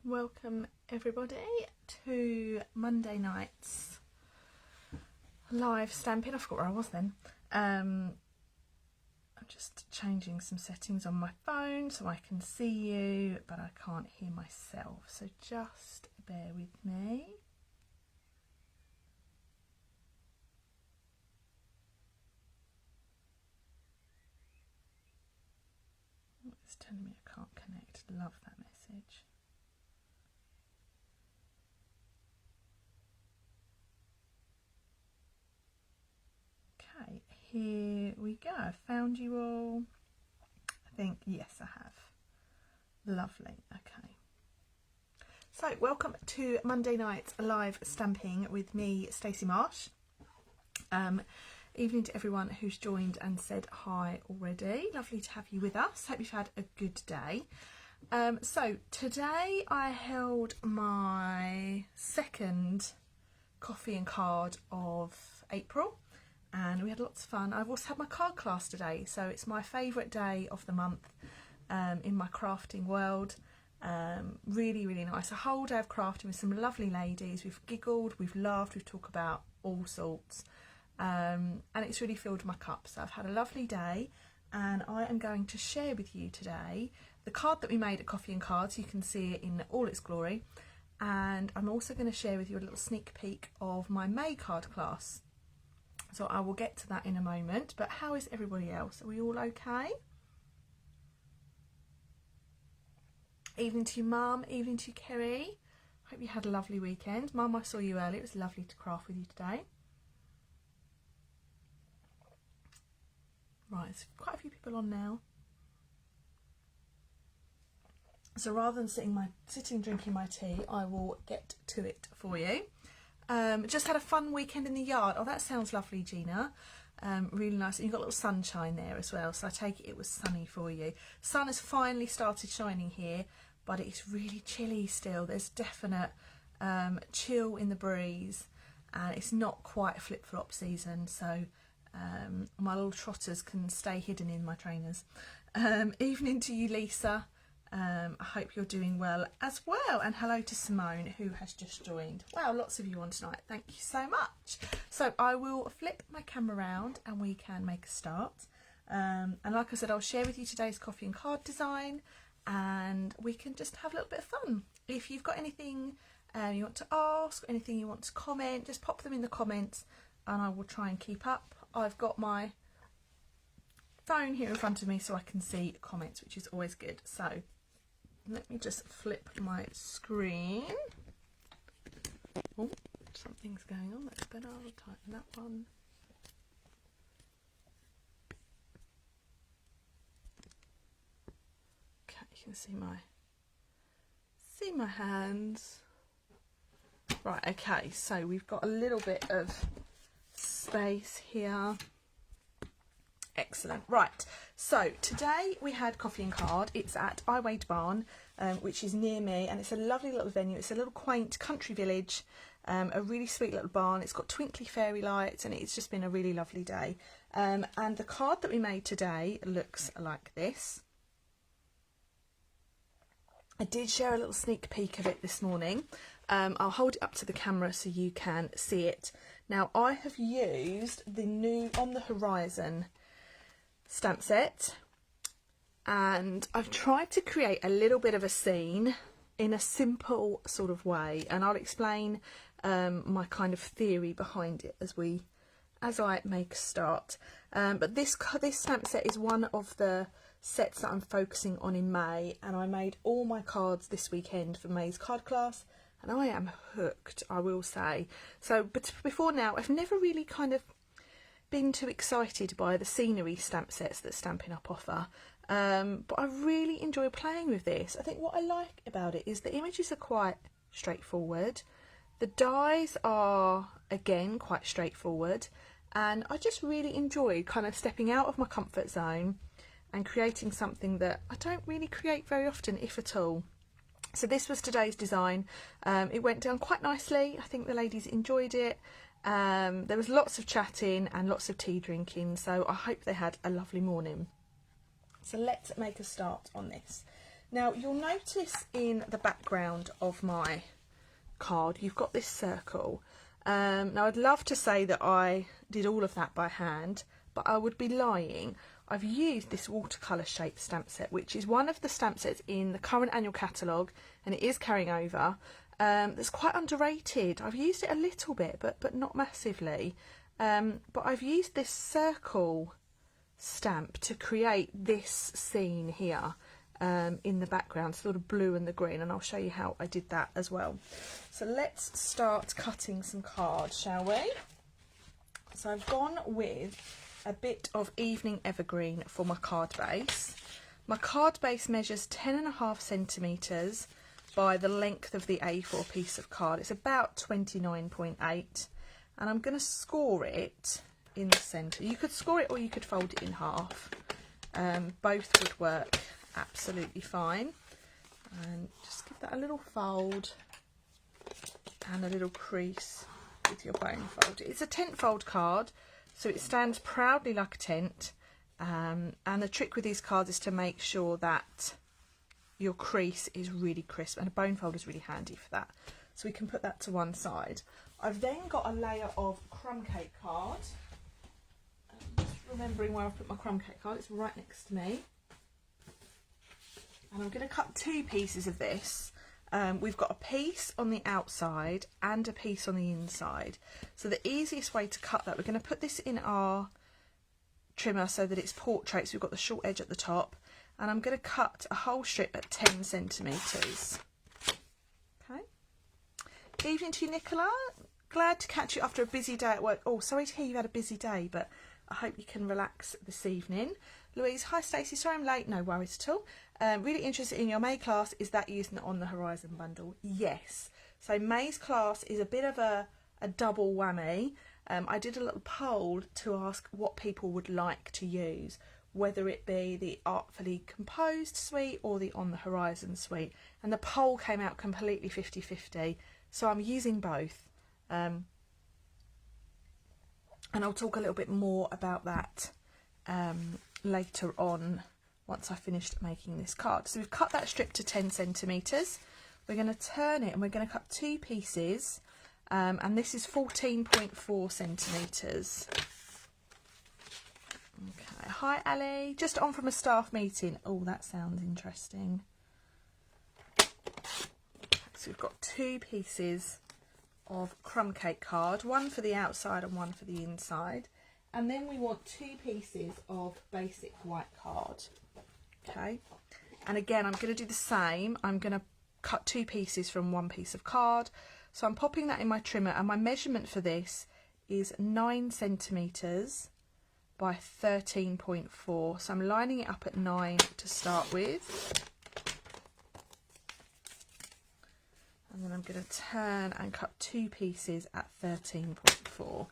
Welcome everybody to Monday night's live stamping. I forgot where I was then. I'm just changing some settings on my phone so I can see you, but I can't hear myself. So just bear with me. It's telling me I can't connect. Love that message. Okay, here we go. I found you all. I think, yes, I have. Lovely. Okay. So, welcome to Monday night's live stamping with me, Stacey Marsh. Evening to everyone who's joined and said hi already. Lovely to have you with us. Hope you've had a good day. So, today I held my second coffee and card of April. And we had lots of fun. I've also had my card class today, so it's my favourite day of the month in my crafting world. Really, really nice. A whole day of crafting with some lovely ladies. We've giggled, we've laughed, we've talked about all sorts. And it's really filled my cup. So I've had a lovely day, and I am going to share with you today the card that we made at Coffee and Cards. You can see it in all its glory. And I'm also going to share with you a little sneak peek of my May card class. So I will get to that in a moment, but how is everybody else? Are we all okay? Evening to you, Mum. Evening to you, Kerry. Hope you had a lovely weekend. Mum, I saw you earlier. It was lovely to craft with you today. Right, there's quite a few people on now. So rather than sitting drinking my tea, I will get to it for you. Just had a fun weekend in the yard. Oh, that sounds lovely, Gina. Really nice. And you've got a little sunshine there as well, so I take it was sunny for you. Sun has finally started shining here, but it's really chilly still. There's definite chill in the breeze, and it's not quite flip-flop season, so my little trotters can stay hidden in my trainers. Evening to you, Lisa. I hope you're doing well as well, and hello to Simone who has just joined. Wow, lots of you on tonight, thank you so much. So I will flip my camera around and we can make a start, and like I said, I'll share with you today's coffee and card design, and we can just have a little bit of fun. If you've got anything you want to ask, or anything you want to comment, just pop them in the comments and I will try and keep up. I've got my phone here in front of me so I can see comments, which is always good. So let me just flip my screen. Oh, something's going on. That's better. I'll tighten that one. Okay, you can see my hands. Right, okay, so we've got a little bit of space here. Excellent. Right, so today we had coffee and card. It's at Iwade Barn, which is near me, and it's a lovely little venue. It's a little quaint country village, a really sweet little barn. It's got twinkly fairy lights, and it's just been a really lovely day. And the card that we made today looks like this. I did share a little sneak peek of it this morning. I'll hold it up to the camera so you can see it. Now, I have used the new On the Horizon stamp set, and I've tried to create a little bit of a scene in a simple sort of way, and I'll explain my kind of theory behind it as I make a start. But this stamp set is one of the sets that I'm focusing on in May, and I made all my cards this weekend for May's card class, and I am hooked, I will say. So, but before now, I've never really kind of been too excited by the scenery stamp sets that Stampin' Up offer, but I really enjoy playing with this. I think what I like about it is the images are quite straightforward, the dies are again quite straightforward, and I just really enjoy kind of stepping out of my comfort zone and creating something that I don't really create very often, if at all. So this was today's design. It went down quite nicely. I think the ladies enjoyed it. There was lots of chatting and lots of tea drinking, so I hope they had a lovely morning. So let's make a start on this. Now you'll notice in the background of my card you've got this circle. Now I'd love to say that I did all of that by hand, but I would be lying. I've used this watercolour shaped stamp set, which is one of the stamp sets in the current annual catalogue, and it is carrying over. That's quite underrated. I've used it a little bit, but not massively. But I've used this circle stamp to create this scene here in the background, sort of blue and the green, and I'll show you how I did that as well. So let's start cutting some cards, shall we? So I've gone with a bit of evening evergreen for my card base. My card base measures 10.5 centimetres by the length of the A4 piece of card. It's about 29.8, and I'm going to score it in the centre. You could score it or you could fold it in half. Both would work absolutely fine. And just give that a little fold and a little crease with your bone fold. It's a tent fold card, so it stands proudly like a tent. And the trick with these cards is to make sure that your crease is really crisp, and a bone fold is really handy for that. So we can put that to one side. I've then got a layer of crumb cake card. Just remembering where I've put my crumb cake card, it's right next to me. And I'm going to cut two pieces of this. We've got a piece on the outside and a piece on the inside. So the easiest way to cut that, we're going to put this in our trimmer so that it's portrait, so we've got the short edge at the top. And I'm going to cut a whole strip at 10 centimetres. Okay. Evening to you, Nicola. Glad to catch you after a busy day at work. Oh, sorry to hear you've had a busy day, but I hope you can relax this evening. Louise, hi Stacey, sorry I'm late. No worries at all. Really interested in your May class. Is that using the On the Horizon bundle? Yes. So May's class is a bit of a double whammy. I did a little poll to ask what people would like to use, whether it be the Artfully Composed suite or the On the Horizon suite. And the poll came out completely 50-50. So I'm using both. And I'll talk a little bit more about that later on once I finished making this card. So we've cut that strip to 10 centimetres. We're going to turn it and we're going to cut two pieces. And this is 14.4 centimetres. Okay, hi Ali, just on from a staff meeting. Oh, that sounds interesting. Okay, so we've got two pieces of crumb cake card, one for the outside and one for the inside, and then we want two pieces of basic white card. Okay, and again I'm going to do the same. I'm going to cut two pieces from one piece of card, so I'm popping that in my trimmer, and my measurement for this is 9 centimetres by 13.4, so I'm lining it up at 9 to start with. And then I'm going to turn and cut two pieces at 13.4.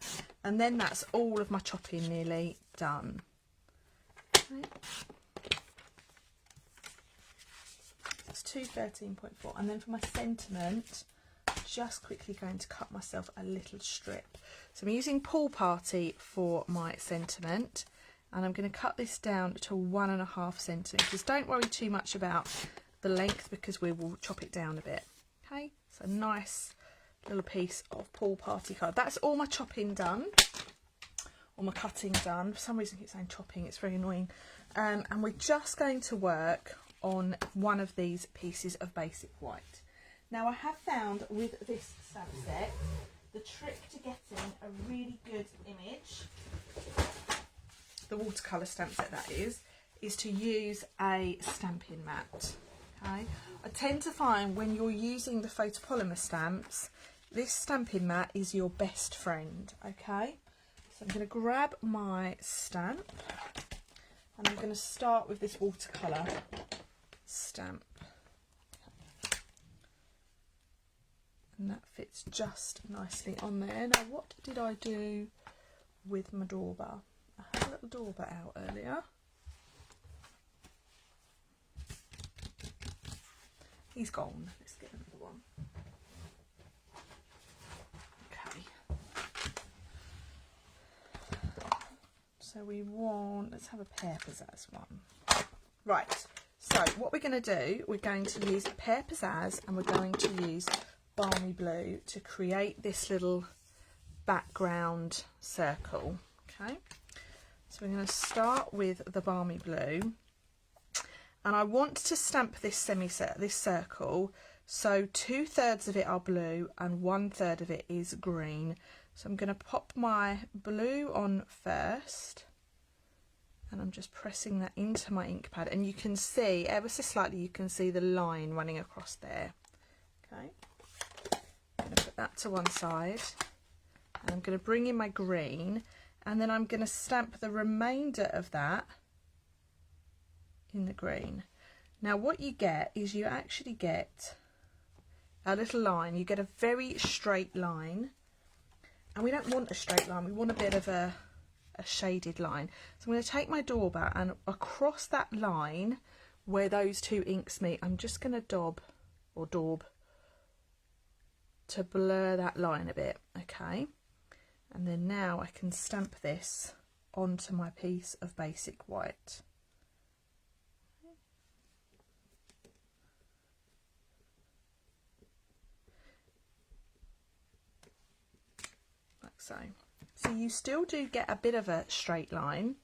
And then that's all of my chopping nearly done. Okay. That's 13.4. And then for my sentiment, just quickly going to cut myself a little strip. So I'm using Pool Party for my sentiment. And I'm going to cut this down to 1.5 centimetres. Don't worry too much about the length because we will chop it down a bit. Okay, so nice little piece of Pool Party card. That's all my chopping done, all my cutting done. For some reason I keep saying chopping, it's very annoying. And we're just going to work on one of these pieces of basic white. Now I have found with this stamp set, the trick to getting a really good image, the watercolour stamp set that is to use a Stampin mat. Okay. I tend to find when you're using the photopolymer stamps, this Stampin mat is your best friend. Okay, so I'm going to grab my stamp and I'm going to start with this watercolour stamp, and that fits just nicely on there. Now what did I do with my dauber? I had a little dauber out earlier. He's gone. Let's get another one. Okay. So we want, let's have a pear pizzazz one. Right. So what we're going to do, we're going to use Pear Pizzazz and we're going to use Balmy Blue to create this little background circle. Okay, so we're going to start with the Balmy Blue, and I want to stamp this circle so 2/3 of it are blue and 1/3 of it is green. So I'm going to pop my blue on first, and I'm just pressing that into my ink pad, and you can see ever so slightly, you can see the line running across there. Okay, I'm going to put that to one side, and I'm going to bring in my green, and then I'm going to stamp the remainder of that in the green. Now what you get is you actually get a little line, you get a very straight line, and we don't want a straight line, we want a bit of a shaded line. So I'm going to take my dauber, and across that line where those two inks meet, I'm just going to daub to blur that line a bit. Okay, and then now I can stamp this onto my piece of basic white. Like so. So you still do get a bit of a straight line,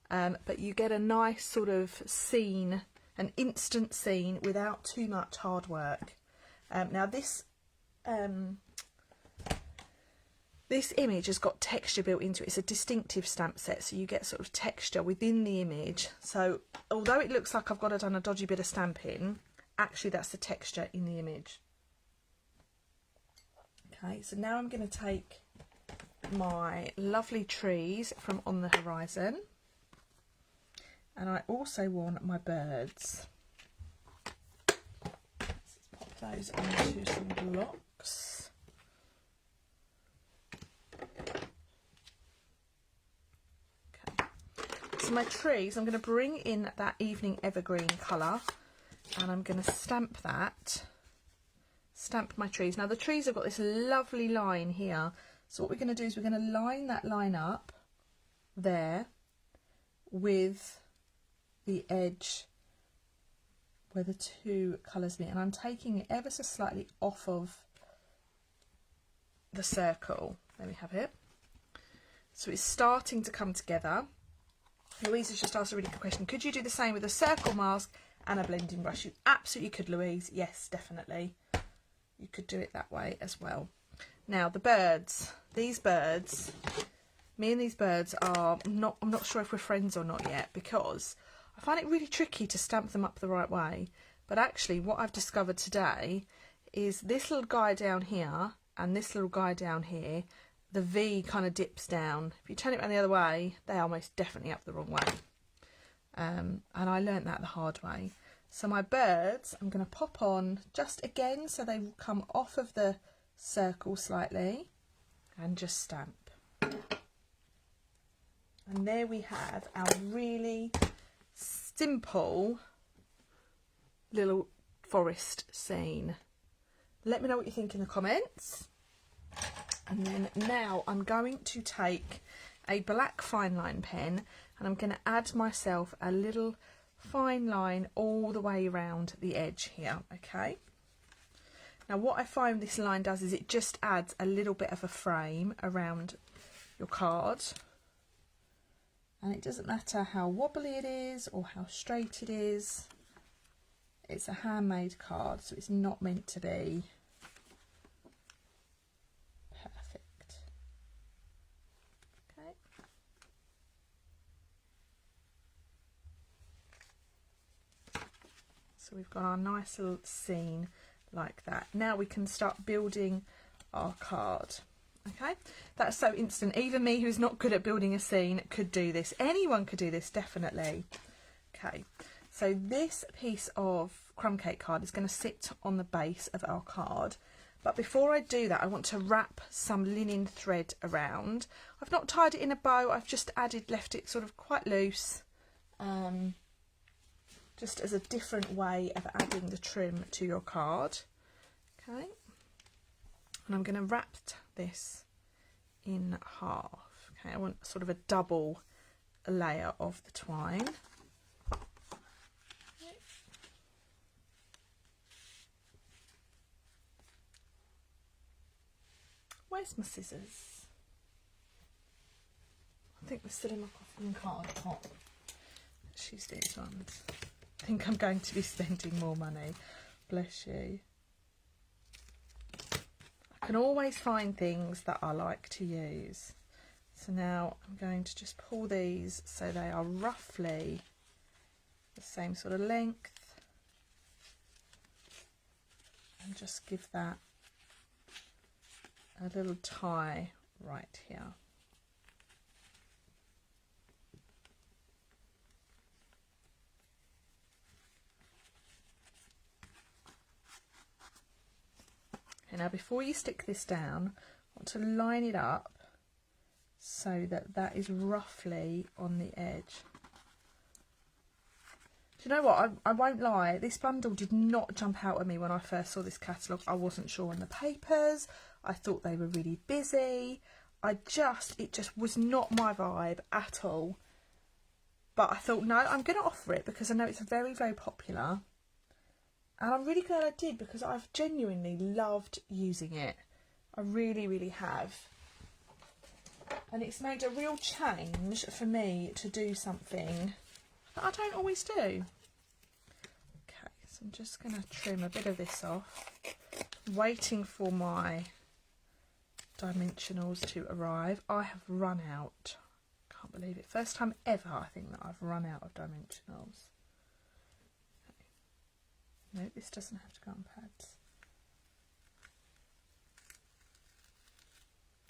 but you get a nice sort of scene, an instant scene without too much hard work. Now this image has got texture built into it. It's a distinctive stamp set, so you get sort of texture within the image. So although it looks like I've got done a dodgy bit of stamping, actually that's the texture in the image. Okay, so now I'm going to take my lovely trees from On the Horizon, and I also want my birds. Let's pop those onto some blocks. Okay, so my trees, I'm going to bring in that evening evergreen colour, and I'm going to stamp my trees. Now the trees have got this lovely line here. So what we're going to do is we're going to line that line up there with the edge where the two colours meet, and I'm taking it ever so slightly off of the circle. There we have it. So it's starting to come together. Louise has just asked a really good question. Could you do the same with a circle mask and a blending brush? You absolutely could, Louise. Yes, definitely. You could do it that way as well. Now the birds, these birds, me and these birds are not, I'm not sure if we're friends or not yet, because I find it really tricky to stamp them up the right way. But actually what I've discovered today is this little guy down here and this little guy down here, the V kind of dips down. If you turn it around the other way, they are most definitely up the wrong way. And I learnt that the hard way. So my birds, I'm going to pop on just again so they come off of the circle slightly and just stamp, and there we have our really simple little forest scene. Let me know what you think in the comments. And then now I'm going to take a black fine line pen, and I'm going to add myself a little fine line all the way around the edge here. Okay, now what I find this line does is it just adds a little bit of a frame around your card, and it doesn't matter how wobbly it is or how straight it is. It's a handmade card, so it's not meant to be perfect. Okay. So we've got our nice little scene like that. Now we can start building our card. Okay, that's so instant. Even me, who's not good at building a scene, could do this. Anyone could do this, definitely. Okay, so this piece of crumb cake card is going to sit on the base of our card. But before I do that, I want to wrap some linen thread around. I've not tied it in a bow. I've just left it sort of quite loose, just as a different way of adding the trim to your card. Okay, and I'm going to wrap this in half. Okay, I want sort of a double layer of the twine. Okay. Where's my scissors? I think they're still in my coffee and card pot. Let's use these ones. I think I'm going to be spending more money. Bless you. I can always find things that I like to use. So now I'm going to just pull these so they are roughly the same sort of length. And just give that a little tie right here. Okay, now before you stick this down, I want to line it up so that that is roughly on the edge. Do you know what? I won't lie, this bundle did not jump out at me when I first saw this catalogue. I wasn't sure on the papers. I thought they were really busy. It just was not my vibe at all. But I thought, no, I'm going to offer it because I know it's very, very popular. And I'm really glad I did because I've genuinely loved using it. I really, really have. And it's made a real change for me to do something that I don't always do. Okay, so I'm just going to trim a bit of this off. Waiting for my dimensionals to arrive. I have run out. Can't believe it. First time ever, I think, that I've run out of dimensionals. No, this doesn't have to go on pads.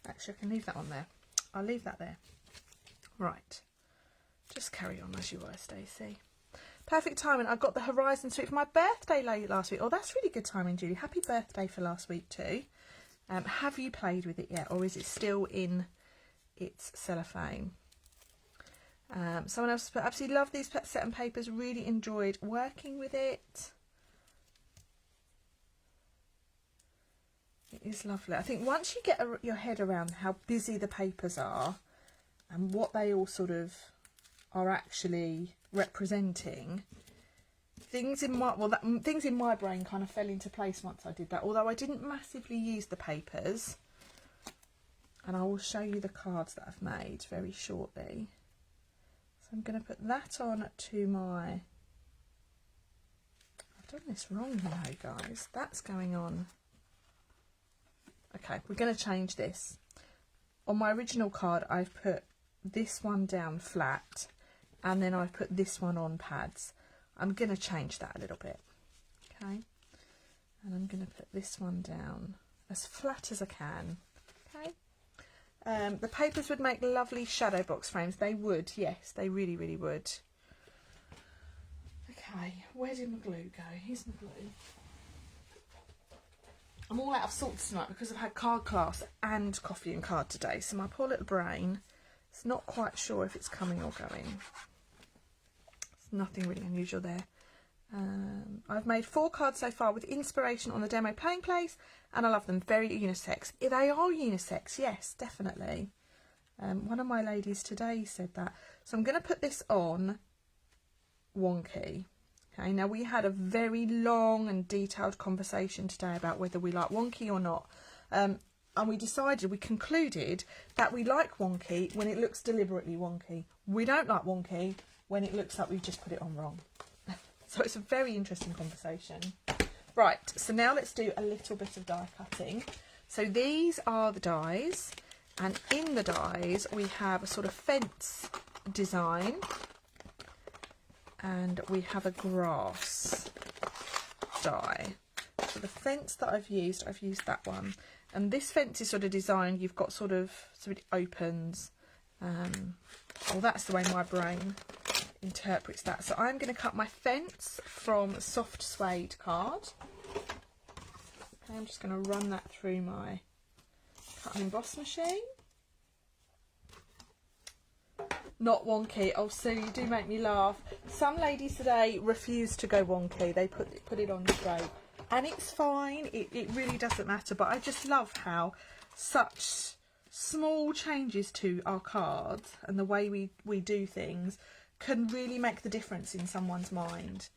Actually, I can leave that on there. I'll leave that there. Right. Just carry on as you were, Stacey. Perfect timing. I got the Horizon suite for my birthday last week. Oh, that's really good timing, Julie. Happy birthday for last week too. Have you played with it yet, or is it still in its cellophane? Someone else put, absolutely love these set and papers. Really enjoyed working with it. It is lovely. I think once you get your head around how busy the papers are and what they all sort of are actually representing, things in my brain kind of fell into place once I did that. Although I didn't massively use the papers, and I will show you the cards that I've made very shortly. So I'm going to put that on to my. I've done this wrong, you know, guys. That's going on. Okay, we're going to change this. On my original card, I've put this one down flat, and then I've put this one on pads. I'm going to change that a little bit. Okay, and I'm going to put this one down as flat as I can. Okay, the papers would make lovely shadow box frames. They would, yes, they really, really would. Okay, where did my glue go? Here's my glue. I'm all out of sorts tonight because I've had card class and coffee and card today, so my poor little brain is not quite sure if it's coming or going. There's nothing really unusual there. I've made 4 cards so far with inspiration on the demo playing place, and I love them. Very unisex. They are unisex, yes, definitely. One of my ladies today said that. So I'm going to put this on wonky. Okay, now we had a very long and detailed conversation today about whether we like wonky or not. And we concluded that we like wonky when it looks deliberately wonky. We don't like wonky when it looks like we've just put it on wrong. So it's a very interesting conversation. Right, so now let's do a little bit of die cutting. So these are the dies, and in the dies we have a sort of fence design. And we have a grass die. So the fence that I've used that one. And this fence is sort of designed, you've got sort of, so it opens. Well, that's the way my brain interprets that. So I'm going to cut my fence from soft suede card. Okay, I'm just going to run that through my cut and emboss machine. Not wonky. Oh, Sue, you do make me laugh. Some ladies today refuse to go wonky. They put it on straight, and it's fine. It really doesn't matter. But I just love how such small changes to our cards and the way we do things can really make the difference in someone's mind.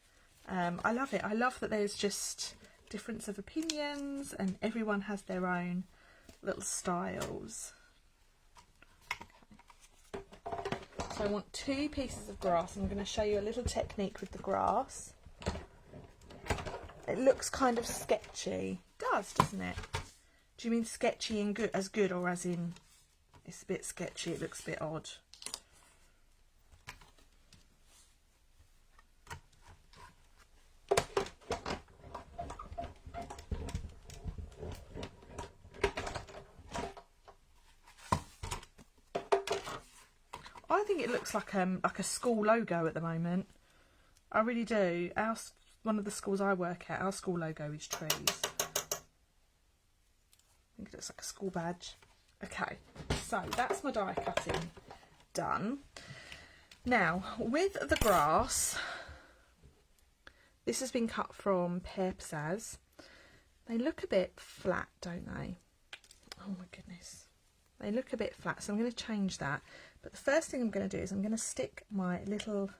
I love it. I love that there's just difference of opinions and everyone has their own little styles. Okay. So I want 2 pieces of grass. I'm going to show you a little technique with the grass. It looks kind of sketchy. It does, doesn't it? Do you mean sketchy in good, as good, or as in it's a bit sketchy, it looks a bit odd? I think it looks like a school logo at the moment. I really do. One of the schools I work at, our school logo is trees. I think it looks like a school badge. Okay, so that's my die cutting done. Now, with the grass, this has been cut from Papercraft. They look a bit flat, don't they? Oh my goodness. They look a bit flat, so I'm going to change that. But the first thing I'm going to do is I'm going to stick my little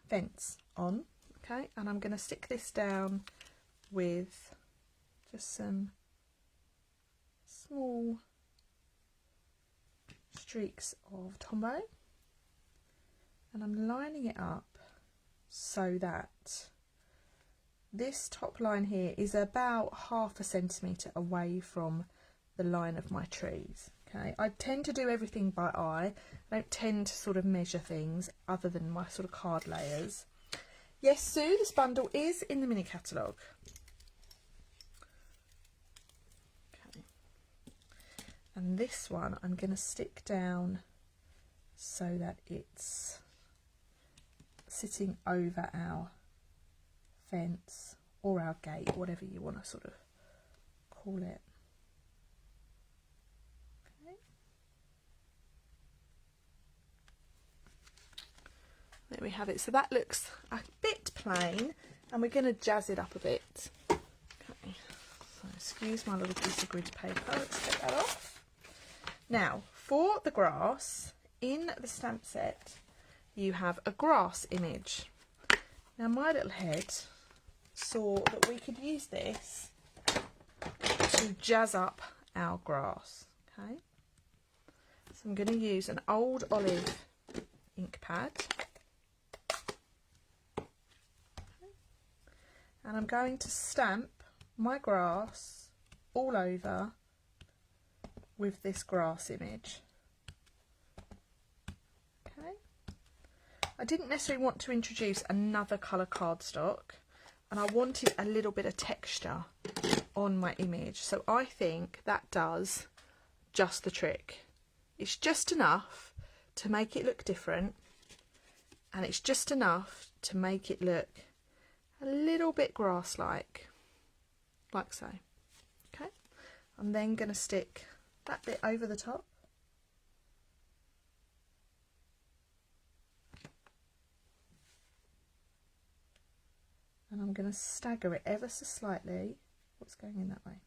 fence on, okay? And I'm going to stick this down with just some small streaks of Tombow. And I'm lining it up so that this top line here is about 1/2 centimetre away from the line of my trees. Okay, I tend to do everything by eye. I don't tend to sort of measure things other than my sort of card layers. Yes, Sue, this bundle is in the mini catalogue. Okay, and this one I'm going to stick down so that it's sitting over our fence or our gate, whatever you want to sort of call it. Okay. There we have it. So that looks a bit plain, and we're going to jazz it up a bit. Okay. So excuse my little piece of grid paper. Let's take that off. Now, for the grass, in the stamp set, you have a grass image. Now, my little head saw that we could use this to jazz up our grass. Okay, so I'm going to use an old olive ink pad, okay, and I'm going to stamp my grass all over with this grass image. Okay, I didn't necessarily want to introduce another colour cardstock, and I wanted a little bit of texture on my image, so I think that does just the trick. It's just enough to make it look different, and it's just enough to make it look a little bit grass-like, like so. Okay, I'm then going to stick that bit over the top. And I'm going to stagger it ever so slightly. What's going in that way?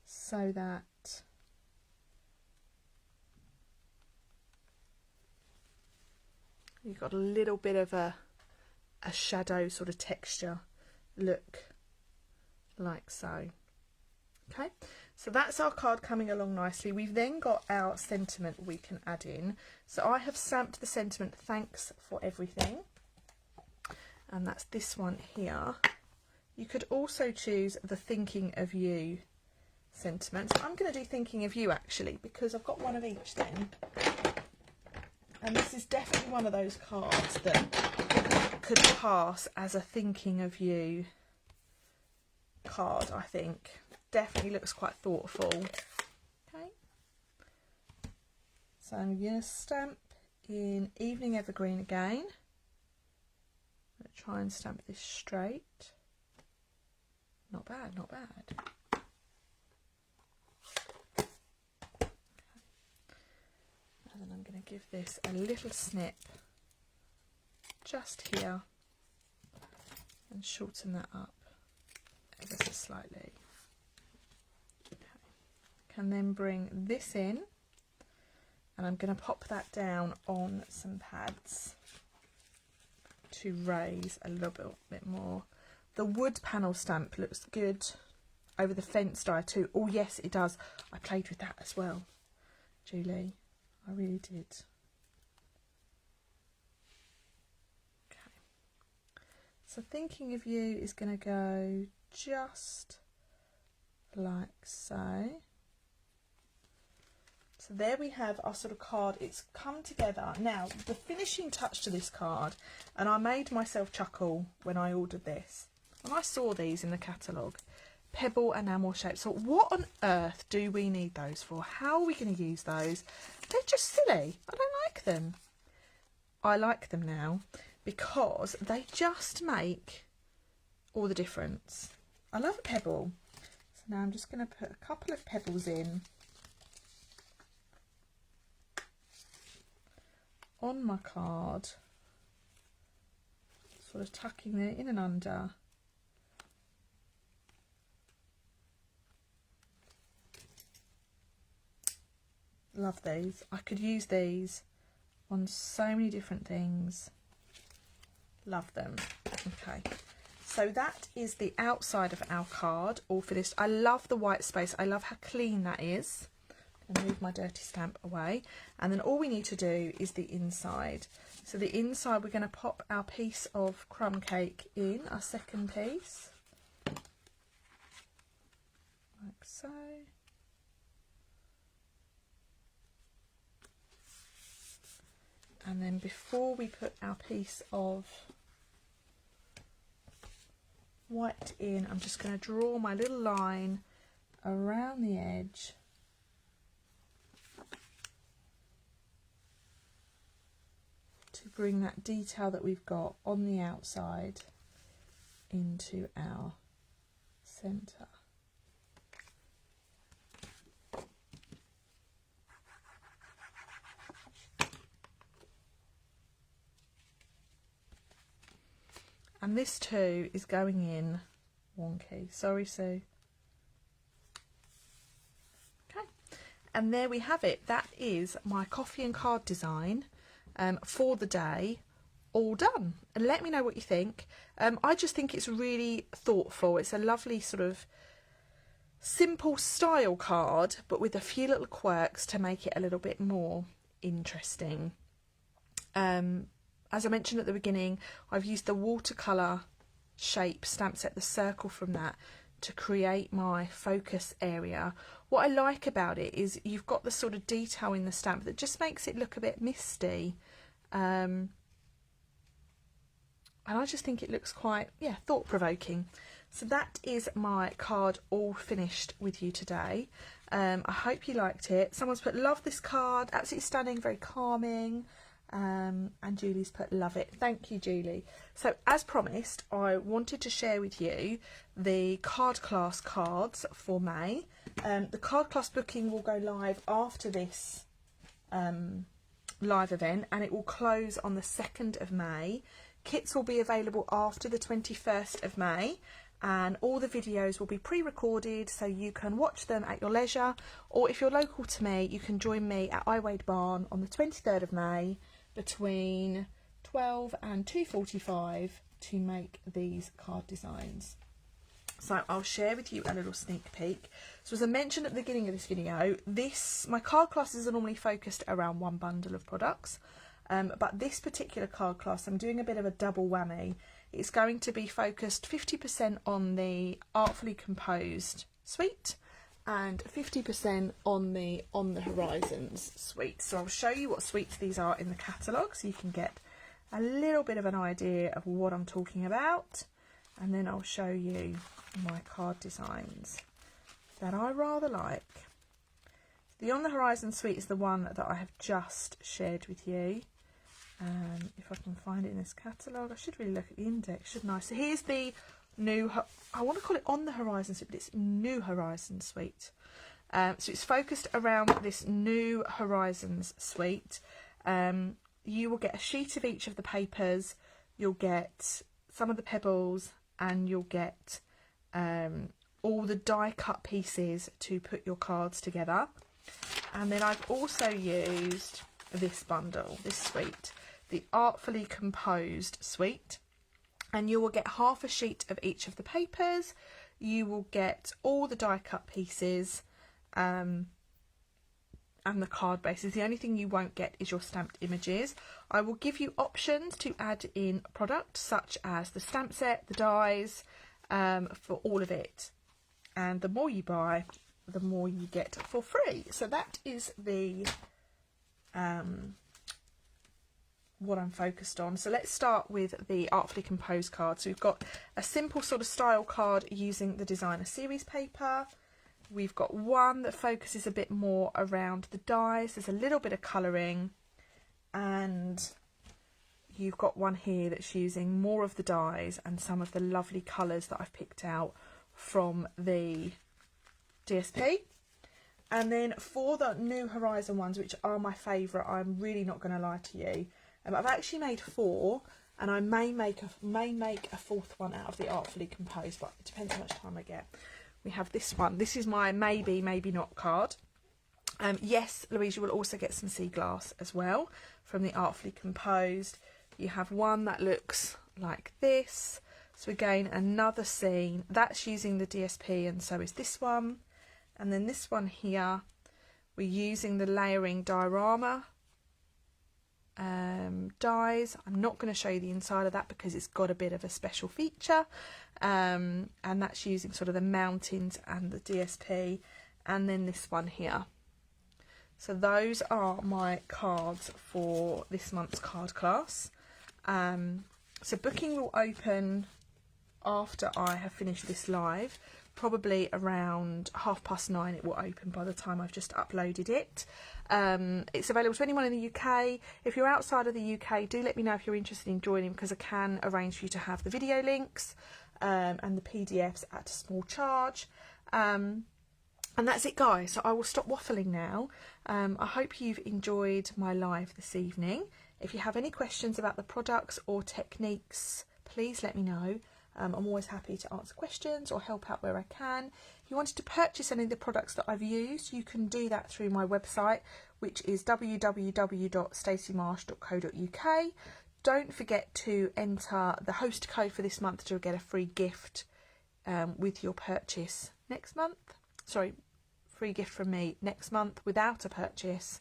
So that you've got a little bit of a shadow sort of texture look, like so. Okay, so that's our card coming along nicely. We've then got our sentiment we can add in. So I have stamped the sentiment, "Thanks for everything." And that's this one here. You could also choose the "Thinking of You" sentiment. So I'm going to do "Thinking of You" actually, because I've got one of each then. And this is definitely one of those cards that could pass as a "Thinking of You" card, I think. Definitely looks quite thoughtful. Okay. So I'm going to stamp in Evening Evergreen again. I'm going to try and stamp this straight. Not bad, not bad. Okay. And then I'm going to give this a little snip just here and shorten that up ever so slightly. Okay. Can then bring this in, and I'm going to pop that down on some pads to raise a little bit more. The wood panel stamp looks good over the fence die too. Oh yes, it does. I played with that as well, Julie. I really did. Okay. So Thinking of You is going to go just like so. So there we have our sort of card. It's come together. Now, the finishing touch to this card, and I made myself chuckle when I ordered this. When I saw these in the catalogue, pebble enamel shapes. So what on earth do we need those for? How are we going to use those? They're just silly. I don't like them. I like them now because they just make all the difference. I love a pebble. So now I'm just going to put a couple of pebbles in on my card, sort of tucking it in and under. Love these. I could use these on so many different things. Love them. Okay, so that is the outside of our card all finished. I love the white space. I love how clean that is. And move my dirty stamp away, and then all we need to do is the inside. So the inside, we're going to pop our piece of crumb cake in, our second piece, like so. And then before we put our piece of white in, I'm just going to draw my little line around the edge. To bring that detail that we've got on the outside into our centre. And this too is going in wonky. Sorry, Sue. Okay, and there we have it. That is my coffee and card design. For the day, all done. And let me know what you think. I just think it's really thoughtful. It's a lovely sort of simple style card, but with a few little quirks to make it a little bit more interesting. As I mentioned at the beginning, I've used the watercolour shape stamp set, the circle from that, to create my focus area. What I like about it is you've got the sort of detail in the stamp that just makes it look a bit misty, and I just think it looks quite, yeah, thought-provoking. So that is my card all finished with you today. I hope you liked it. Someone's put love this card, absolutely stunning, very calming. And Julie's put love it. Thank you, Julie. So as promised, I wanted to share with you the card class cards for May. The card class booking will go live after this live event, and it will close on the 2nd of May. Kits will be available after the 21st of May, and all the videos will be pre-recorded so you can watch them at your leisure, or if you're local to me, you can join me at Iwade Barn on the 23rd of May between 12 and 2:45 to make these card designs. So I'll share with you a little sneak peek. So as I mentioned at the beginning of this video, my card classes are normally focused around one bundle of products, but this particular card class, I'm doing a bit of a double whammy. It's going to be focused 50% on the Artfully Composed suite and 50% on the Horizons suite. So I'll show you what suites these are in the catalogue so you can get a little bit of an idea of what I'm talking about, and then I'll show you my card designs that I rather like. The On the Horizon suite is the one that I have just shared with you. If I can find it in this catalogue, I should really look at the index, shouldn't I? So here's the new, I want to call it On the Horizon suite, but it's New Horizon suite. So it's focused around this New Horizons suite. You will get a sheet of each of the papers, you'll get some of the pebbles, and you'll get all the die cut pieces to put your cards together. And then I've also used this bundle, this suite, the Artfully Composed suite, and you will get half a sheet of each of the papers. you will get all the die cut pieces and the card bases. The only thing you won't get is your stamped images. I will give you options to add in products such as the stamp set, the dies, for all of it. And the more you buy, the more you get for free. So that is the what I'm focused on. So let's start with the Artfully Composed card. So we've got a simple sort of style card using the designer series paper. We've got one that focuses a bit more around the dies. There's a little bit of colouring, and you've got one here that's using more of the dies and some of the lovely colours that I've picked out from the DSP. And then for the New Horizon ones, which are my favourite, I'm really not going to lie to you, I've actually made 4, and I may make a 4th one out of the Artfully Composed, but it depends how much time I get. We have this one. This is my maybe, maybe not card. Yes, Louise, you will also get some sea glass as well from the Artfully Composed. You have one that looks like this. So again, another scene. That's using the DSP, and so is this one. And then this one here, we're using the layering diorama dies. I'm not going to show you the inside of that because it's got a bit of a special feature, and that's using sort of the mountains and the DSP. And then this one here. So those are my cards for this month's card class. So booking will open after I have finished this live. Probably around 9:30 it will open by the time I've just uploaded it. It's available to anyone in the UK. If you're outside of the UK, do let me know if you're interested in joining, because I can arrange for you to have the video links and the PDFs at a small charge. And that's it, guys. So I will stop waffling now. I hope you've enjoyed my live this evening. If you have any questions about the products or techniques, please let me know. I'm always happy to answer questions or help out where I can. If you wanted to purchase any of the products that I've used, you can do that through my website, which is www.staceymarsh.co.uk. Don't forget to enter the host code for this month to get a free gift with your purchase next month. Sorry, free gift from me next month without a purchase.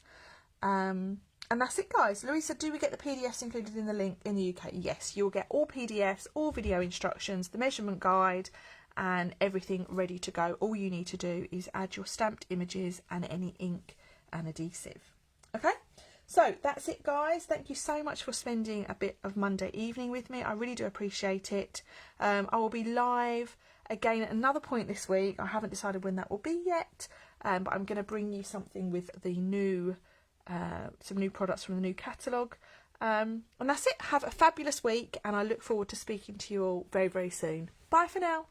And that's it, guys. Louisa, do we get the PDFs included in the link in the UK? Yes, you'll get all PDFs, all video instructions, the measurement guide, and everything ready to go. All you need to do is add your stamped images and any ink and adhesive. Okay, so that's it, guys. Thank you so much for spending a bit of Monday evening with me. I really do appreciate it. I will be live again at another point this week. I haven't decided when that will be yet, but I'm going to bring you something with the new some new products from the new catalogue, and that's it. Have a fabulous week, and I look forward to speaking to you all very, very soon. Bye for now.